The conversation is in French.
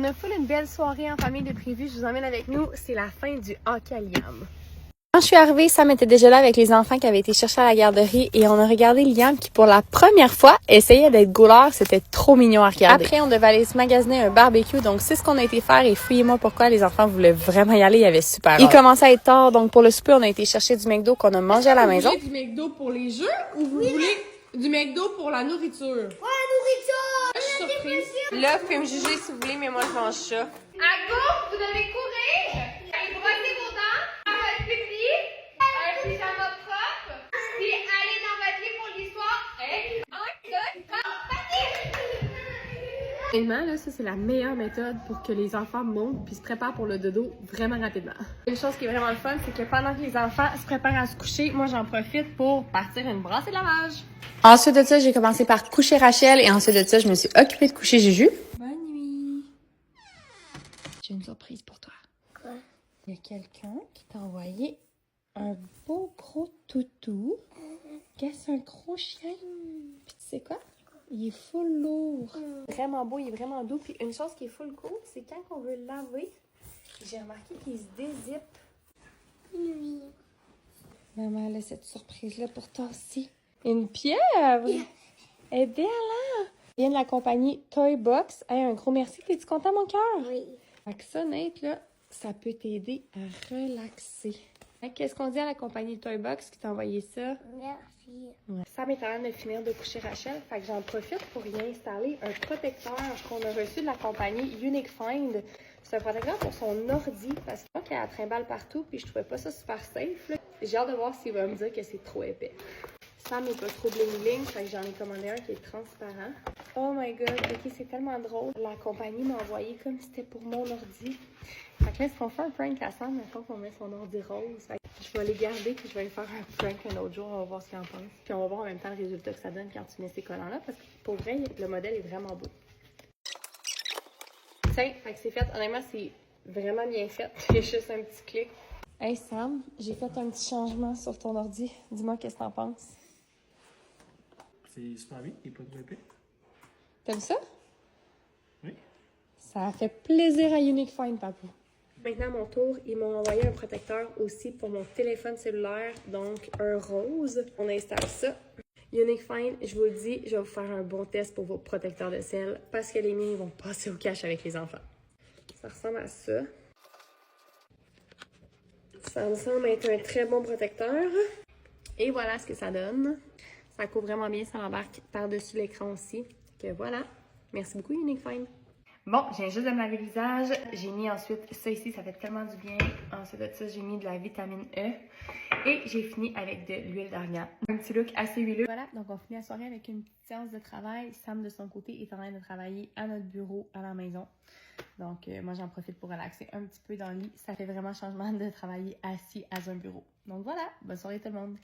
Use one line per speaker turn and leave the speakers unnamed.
On a full une belle soirée en famille de prévu. Je vous emmène avec nous. C'est la fin du hockey à Liam. Quand je suis arrivée, Sam était déjà là avec les enfants qui avaient été chercher à la garderie et on a regardé Liam qui, pour la première fois, essayait d'être goulard. C'était trop mignon à regarder. Après, on devait aller se magasiner un barbecue, donc c'est ce qu'on a été faire et fouillez-moi pourquoi les enfants voulaient vraiment y aller. Il y avait super hâte. Il commençait à être tard, donc pour le souper, on a été chercher du McDo qu'on a mangé à la maison.
Vous voulez du McDo pour les jeux ou vous voulez du McDo pour la nourriture?
Ouais, nourriture!
Je suis surprise.
Là, vous pouvez me juger si vous voulez, mais moi, je mange ça.
À gauche, vous devez courir et brosser vos dents, faire votre pipi, un pyjama propre, puis aller dans votre lit pour l'histoire. Et 1, 2, 3,
Honnêtement, là, ça, c'est la meilleure méthode pour que les enfants montent puis se préparent pour le dodo vraiment rapidement. Une chose qui est vraiment le fun, c'est que pendant que les enfants se préparent à se coucher, moi, j'en profite pour partir une brassée de lavage. Ensuite de ça, j'ai commencé par coucher Rachel et ensuite de ça, je me suis occupée de coucher Juju. Bonne nuit. J'ai une surprise pour toi.
Quoi?
Il y a quelqu'un qui t'a envoyé un beau gros toutou. Qu'est-ce un gros chien? Puis tu sais quoi? Il est full lourd. Vraiment beau, il est vraiment doux. Puis une chose qui est full cool, c'est quand on veut le laver, j'ai remarqué qu'il se dézippe.
Oui.
Maman, elle a cette surprise-là pour toi aussi. Une pieuvre! Elle est belle, hein? Elle vient de la compagnie Toy Box. Hey, un gros merci. T'es-tu content, mon cœur?
Oui.
Fait que ça, Nate, là, ça peut t'aider à relaxer. Hein, qu'est-ce qu'on dit à la compagnie Toy Box qui t'a envoyé ça?
Merci.
Ouais. Ça m'est en train de finir de coucher Rachel, fait que j'en profite pour y installer un protecteur qu'on a reçu de la compagnie Unique Find. C'est un protecteur pour son ordi, parce que moi, qu'elle trimballe partout, puis je trouvais pas ça super safe, là. J'ai hâte de voir s'il va me dire que c'est trop épais. Sam n'est pas trop bling-bling, fait que j'en ai commandé un qui est transparent. Oh my god, ok, c'est tellement drôle. La compagnie m'a envoyé comme si c'était pour mon ordi. Fait que là, est-ce qu'on fait un prank à Sam, maintenant qu'on met son ordi rose? Fait que je vais les garder, puis je vais lui faire un prank un autre jour, on va voir ce qu'il en pense. Puis on va voir en même temps le résultat que ça donne quand tu mets ces collants-là, parce que pour vrai, le modèle est vraiment beau. Tiens, fait que c'est fait. Honnêtement, c'est vraiment bien fait. Il y a juste un petit clic. Hey Sam, j'ai fait un petit changement sur ton ordi. Dis-moi qu'est-ce que t'en penses.
C'est super bien, il n'est pas trop épais.
T'aimes ça?
Oui.
Ça a fait plaisir à Unique Find, papou. Maintenant, à mon tour, ils m'ont envoyé un protecteur aussi pour mon téléphone cellulaire, donc un rose. On installe ça. Unique Find, je vous le dis, je vais vous faire un bon test pour vos protecteurs de sel parce que les miens vont passer au cash avec les enfants. Ça ressemble à ça. Ça me semble être un très bon protecteur. Et voilà ce que ça donne. Ça couvre vraiment bien, ça embarque par-dessus l'écran aussi. Que voilà. Merci beaucoup, Unique Find. Bon, j'ai juste de me laver le visage. J'ai mis ensuite ça ici, ça fait tellement du bien. Ensuite de ça, j'ai mis de la vitamine E. Et j'ai fini avec de l'huile d'argan. Un petit look assez huileux. Voilà, donc on finit la soirée avec une petite séance de travail. Sam, de son côté, est en train de travailler à notre bureau, à la maison. Donc, moi, j'en profite pour relaxer un petit peu dans le lit. Ça fait vraiment changement de travailler assis à un bureau. Donc voilà, bonne soirée tout le monde.